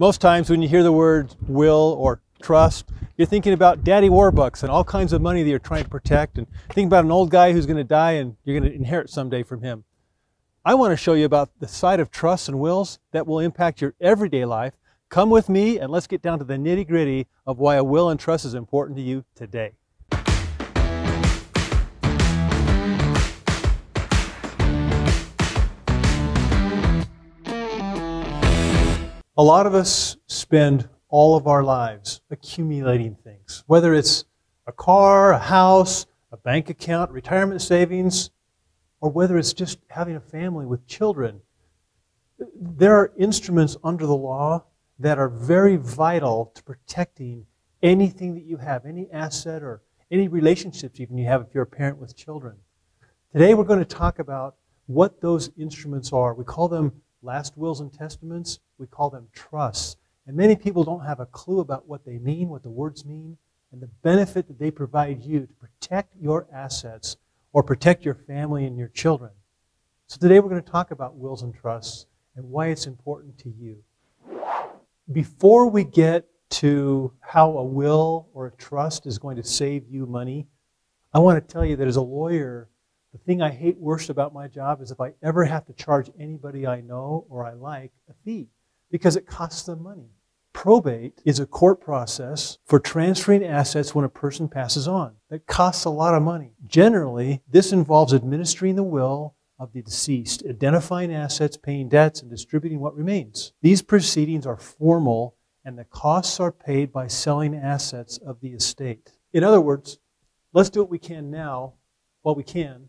Most times when you hear the word will or trust, you're thinking about daddy warbucks and all kinds of money that you're trying to protect, and think about an old guy who's going to die and you're going to inherit someday from him. I want to show you about the side of trusts and wills that will impact your everyday life. Come with me and let's get down to the nitty-gritty of why a will and trust is important to you today. A lot of us spend all of our lives accumulating things, whether it's a car, a house, a bank account, retirement savings, or whether it's just having a family with children. There are instruments under the law that are very vital to protecting anything that you have, any asset or any relationships even you have if you're a parent with children. Today we're going to talk about what those instruments are. We call them last wills and testaments. We call them trusts. And many people don't have a clue about what they mean, what the words mean, and the benefit that they provide you to protect your assets or protect your family and your children. So today we're going to talk about wills and trusts and why it's important to you. Before we get to how a will or a trust is going to save you money, I want to tell you that as a lawyer, the thing I hate worst about my job is if I ever have to charge anybody I know or I like a fee, because it costs them money. Probate is a court process for transferring assets when a person passes on. It costs a lot of money. Generally, this involves administering the will of the deceased, identifying assets, paying debts, and distributing what remains. These proceedings are formal, and the costs are paid by selling assets of the estate. In other words, let's do what we can now, while we can,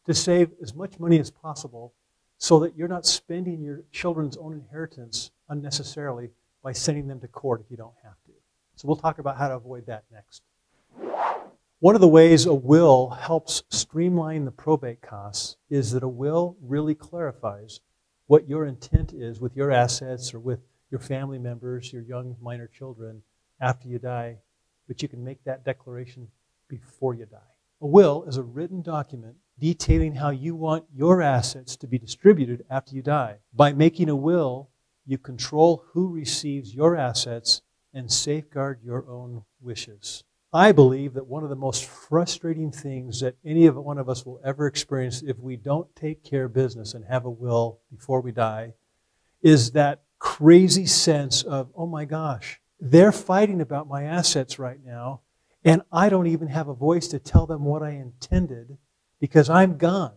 to save as much money as possible so that you're not spending your children's own inheritance unnecessarily by sending them to court if you don't have to. So we'll talk about how to avoid that next. One of the ways a will helps streamline the probate costs is that a will really clarifies what your intent is with your assets or with your family members, your young minor children, after you die, but you can make that declaration before you die. A will is a written document detailing how you want your assets to be distributed after you die. By making a will, you control who receives your assets and safeguard your own wishes. I believe that one of the most frustrating things that any one of us will ever experience if we don't take care of business and have a will before we die is that crazy sense of, oh my gosh, they're fighting about my assets right now, and I don't even have a voice to tell them what I intended because I'm gone.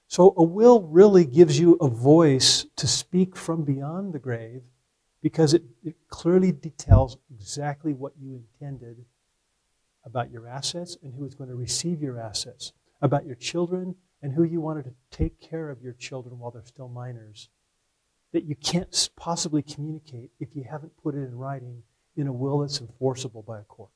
So a will really gives you a voice to speak from beyond the grave because it clearly details exactly what you intended about your assets and who is going to receive your assets, about your children and who you wanted to take care of your children while they're still minors, that you can't possibly communicate if you haven't put it in writing in a will that's enforceable by a court.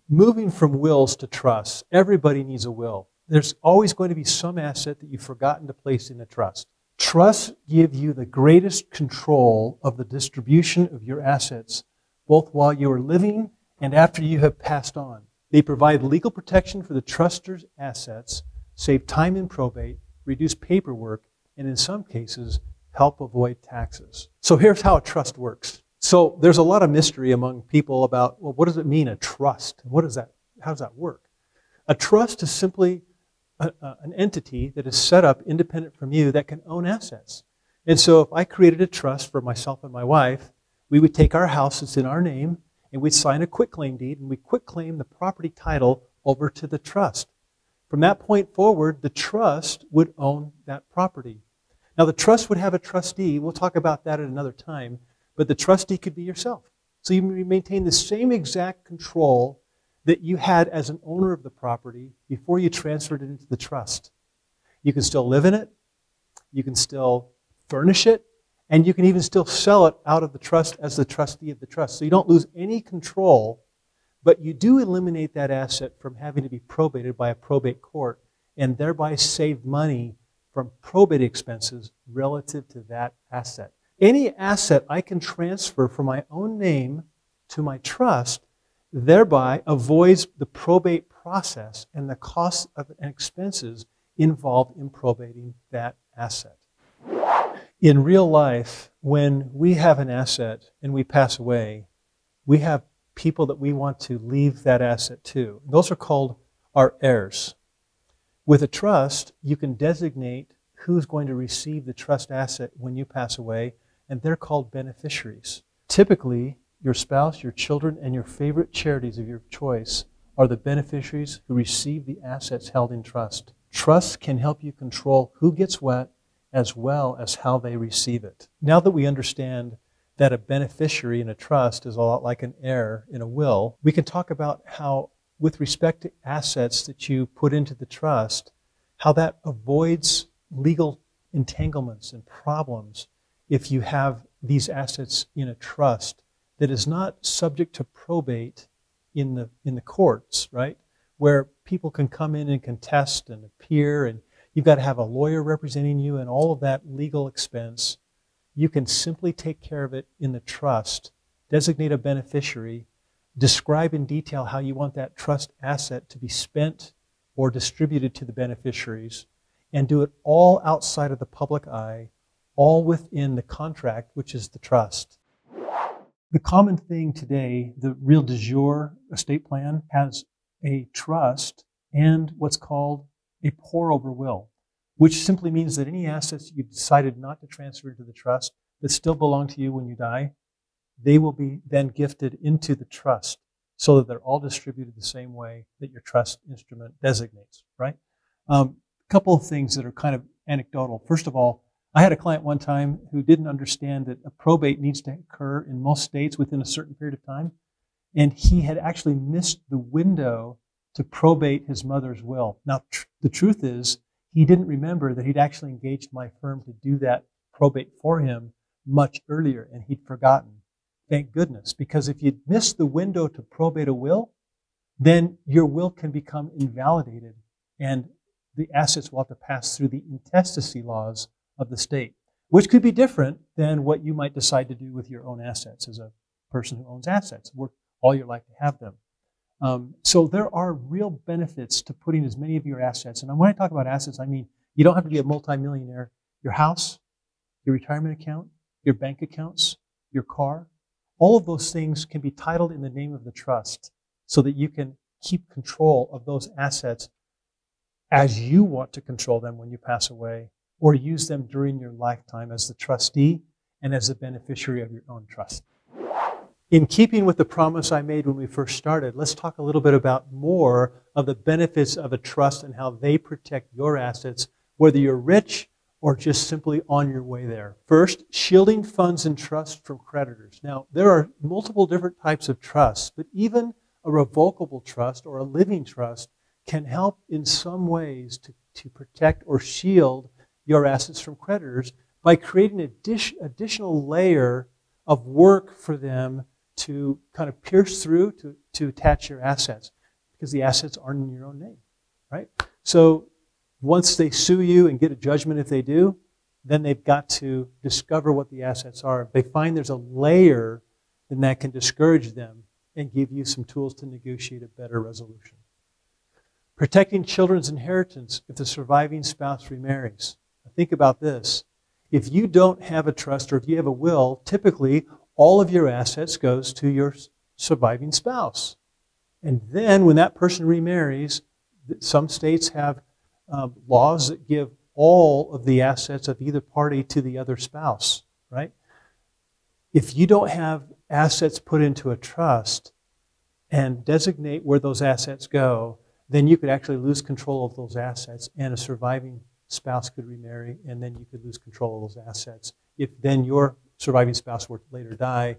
Moving from wills to trusts, everybody needs a will. There's always going to be some asset that you've forgotten to place in a trust. Trusts give you the greatest control of the distribution of your assets, both while you are living and after you have passed on. They provide legal protection for the truster's assets, save time in probate, reduce paperwork, and in some cases, help avoid taxes. So here's how a trust works. So there's a lot of mystery among people about, well, what does it mean, a trust? What is that? How does that work? A trust is simply an entity that is set up independent from you that can own assets. And so if I created a trust for myself and my wife, we would take our house that's in our name and we'd sign a quitclaim deed and we quitclaim the property title over to the trust. From that point forward, the trust would own that property. Now the trust would have a trustee. We'll talk about that at another time. But the trustee could be yourself. So you maintain the same exact control that you had as an owner of the property before you transferred it into the trust. You can still live in it, you can still furnish it, and you can even still sell it out of the trust as the trustee of the trust. So you don't lose any control, but you do eliminate that asset from having to be probated by a probate court and thereby save money from probate expenses relative to that asset. Any asset I can transfer from my own name to my trust thereby avoids the probate process and the costs and expenses involved in probating that asset. In real life, when we have an asset and we pass away, we have people that we want to leave that asset to. Those are called our heirs. With a trust, you can designate who's going to receive the trust asset when you pass away, and they're called beneficiaries. Typically, your spouse, your children, and your favorite charities of your choice are the beneficiaries who receive the assets held in trust. Trust can help you control who gets what as well as how they receive it. Now that we understand that a beneficiary in a trust is a lot like an heir in a will, we can talk about how, with respect to assets that you put into the trust, how that avoids legal entanglements and problems if you have these assets in a trust that is not subject to probate in the courts, right? Where people can come in and contest and appear, and you've got to have a lawyer representing you and all of that legal expense. You can simply take care of it in the trust, designate a beneficiary, describe in detail how you want that trust asset to be spent or distributed to the beneficiaries, and do it all outside of the public eye, all within the contract, which is the trust. The common thing today, the real de jure estate plan, has a trust and what's called a pour-over will, which simply means that any assets you decided not to transfer into the trust that still belong to you when you die, they will be then gifted into the trust so that they're all distributed the same way that your trust instrument designates, right? A couple of things that are kind of anecdotal. First of all, I had a client one time who didn't understand that a probate needs to occur in most states within a certain period of time, and he had actually missed the window to probate his mother's will. Now, the truth is, he didn't remember that he'd actually engaged my firm to do that probate for him much earlier, and he'd forgotten. Thank goodness, because if you'd missed the window to probate a will, then your will can become invalidated, and the assets will have to pass through the intestacy laws of the state, which could be different than what you might decide to do with your own assets as a person who owns assets, work all your life to have them. So there are real benefits to putting as many of your assets, and when I talk about assets, I mean you don't have to be a multimillionaire. Your house, your retirement account, your bank accounts, your car, all of those things can be titled in the name of the trust so that you can keep control of those assets as you want to control them when you pass away, or use them during your lifetime as the trustee and as the beneficiary of your own trust. In keeping with the promise I made when we first started, let's talk a little bit about more of the benefits of a trust and how they protect your assets, whether you're rich or just simply on your way there. First, shielding funds and trust from creditors. Now, there are multiple different types of trusts, but even a revocable trust or a living trust can help in some ways to protect or shield your assets from creditors by creating an additional layer of work for them to kind of pierce through to attach your assets, because the assets aren't in your own name, right? So once they sue you and get a judgment if they do, then they've got to discover what the assets are. If they find there's a layer, then that can discourage them and give you some tools to negotiate a better resolution. Protecting children's inheritance if the surviving spouse remarries. Think about this. If you don't have a trust or if you have a will, typically all of your assets goes to your surviving spouse. And then when that person remarries, some states have laws that give all of the assets of either party to the other spouse, right? If you don't have assets put into a trust and designate where those assets go, then you could actually lose control of those assets, and a surviving spouse could remarry, and then you could lose control of those assets. If then your surviving spouse were to later die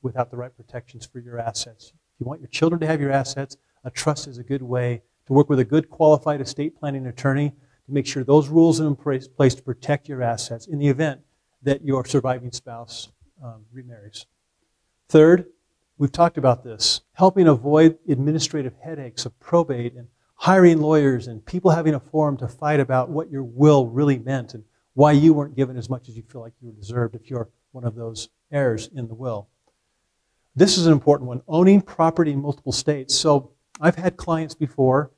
without the right protections for your assets. If you want your children to have your assets, a trust is a good way to work with a good qualified estate planning attorney to make sure those rules are in place to protect your assets in the event that your surviving spouse remarries. Third, we've talked about this, helping avoid administrative headaches of probate and hiring lawyers and people having a forum to fight about what your will really meant and why you weren't given as much as you feel like you were deserved if you're one of those heirs in the will. This is an important one, owning property in multiple states. So I've had clients before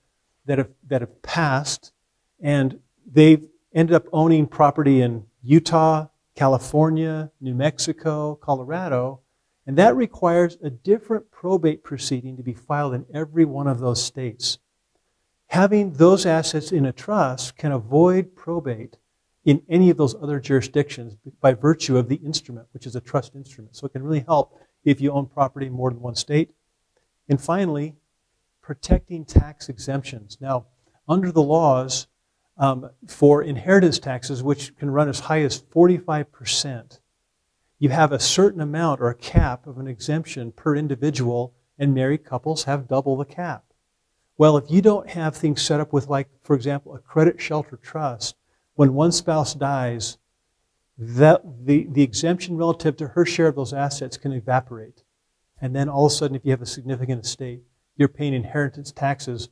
that have passed, and they've ended up owning property in Utah, California, New Mexico, Colorado, and that requires a different probate proceeding to be filed in every one of those states. Having those assets in a trust can avoid probate in any of those other jurisdictions by virtue of the instrument, which is a trust instrument. So it can really help if you own property in more than one state. And finally, protecting tax exemptions. Now, under the laws for inheritance taxes, which can run as high as 45%, you have a certain amount or a cap of an exemption per individual, and married couples have double the cap. Well, if you don't have things set up with, like, for example, a credit shelter trust, when one spouse dies, the exemption relative to her share of those assets can evaporate. And then all of a sudden, if you have a significant estate, you're paying inheritance taxes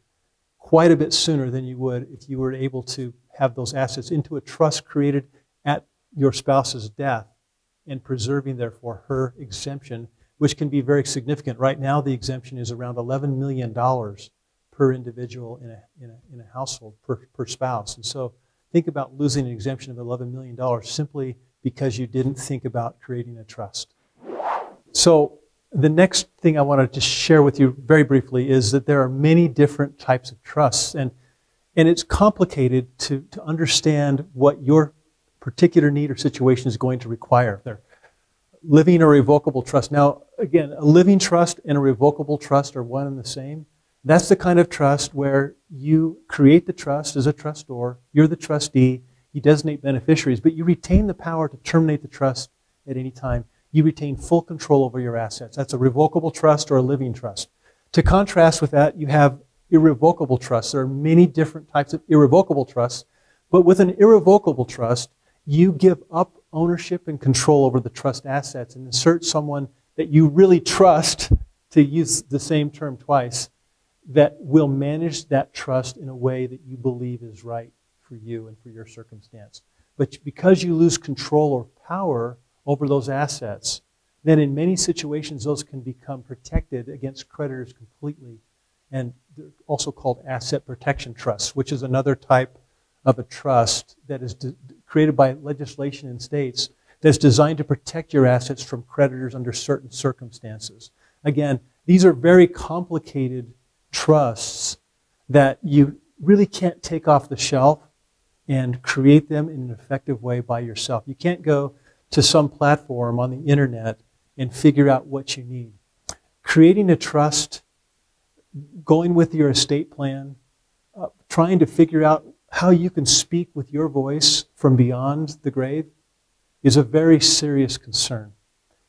quite a bit sooner than you would if you were able to have those assets into a trust created at your spouse's death and preserving, therefore, her exemption, which can be very significant. Right now, the exemption is around $11 million per individual in a household, per spouse. And so think about losing an exemption of $11 million simply because you didn't think about creating a trust. So the next thing I want to just share with you very briefly is that there are many different types of trusts, and it's complicated to understand what your particular need or situation is going to require. They're living or revocable trust. Now, again, a living trust and a revocable trust are one and the same. That's the kind of trust where you create the trust as a trustor, you're the trustee, you designate beneficiaries, but you retain the power to terminate the trust at any time. You retain full control over your assets. That's a revocable trust or a living trust. To contrast with that, you have irrevocable trusts. There are many different types of irrevocable trusts, but with an irrevocable trust, you give up ownership and control over the trust assets and insert someone that you really trust, to use the same term twice, that will manage that trust in a way that you believe is right for you and for your circumstance. But because you lose control or power over those assets, then in many situations those can become protected against creditors completely. And they're also called asset protection trusts, which is another type of a trust that is created by legislation in states that's designed to protect your assets from creditors under certain circumstances. Again, these are very complicated trusts that you really can't take off the shelf and create them in an effective way by yourself. You can't go to some platform on the internet and figure out what you need. Creating a trust, going with your estate plan, trying to figure out how you can speak with your voice from beyond the grave is a very serious concern.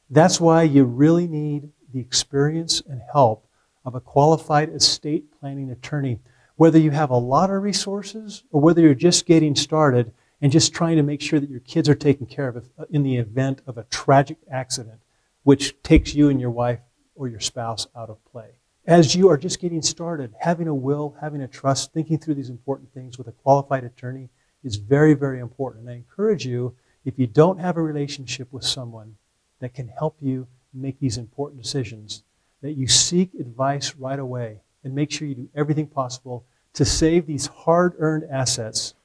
That's why you really need the experience and help of a qualified estate planning attorney, whether you have a lot of resources or whether you're just getting started and just trying to make sure that your kids are taken care of in the event of a tragic accident, which takes you and your wife or your spouse out of play. As you are just getting started, having a will, having a trust, thinking through these important things with a qualified attorney is very, very important. And I encourage you, if you don't have a relationship with someone that can help you make these important decisions, that you seek advice right away and make sure you do everything possible to save these hard-earned assets.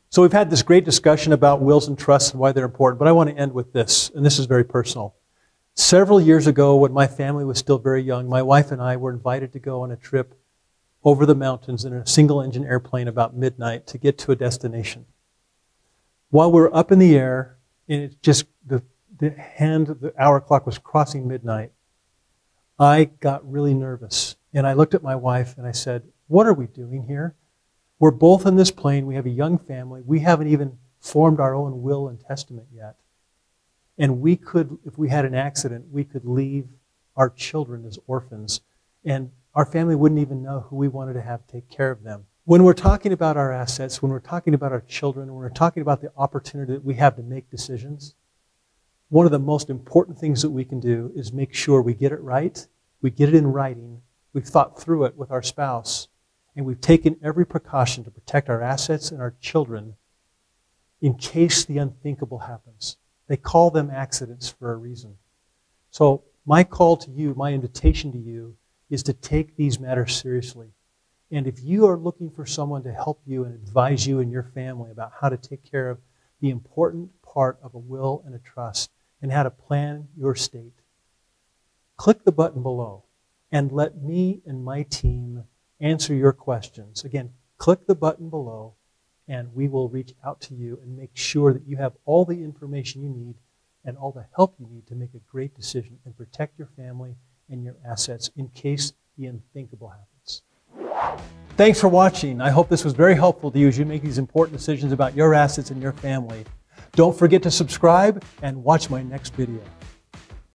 So we've had this great discussion about wills and trusts and why they're important, but I want to end with this, and this is very personal. Several years ago, when my family was still very young, my wife and I were invited to go on a trip over the mountains in a single-engine airplane about midnight to get to a destination. While we were up in the air, and it just, the hour clock was crossing midnight, I got really nervous. And I looked at my wife and I said, "What are we doing here? We're both in this plane. We have a young family. We haven't even formed our own will and testament yet. And we could, if we had an accident, we could leave our children as orphans. And our family wouldn't even know who we wanted to have take care of them." When we're talking about our assets, when we're talking about our children, when we're talking about the opportunity that we have to make decisions, one of the most important things that we can do is make sure we get it right, we get it in writing, we've thought through it with our spouse, and we've taken every precaution to protect our assets and our children in case the unthinkable happens. They call them accidents for a reason. So my call to you, my invitation to you, is to take these matters seriously. And if you are looking for someone to help you and advise you and your family about how to take care of the important part of a will and a trust and how to plan your estate. Click the button below and let me and my team answer your questions. Again, click the button below and we will reach out to you and make sure that you have all the information you need and all the help you need to make a great decision and protect your family and your assets in case the unthinkable happens. Thanks for watching. I hope this was very helpful to you as you make these important decisions about your assets and your family. Don't forget to subscribe and watch my next video.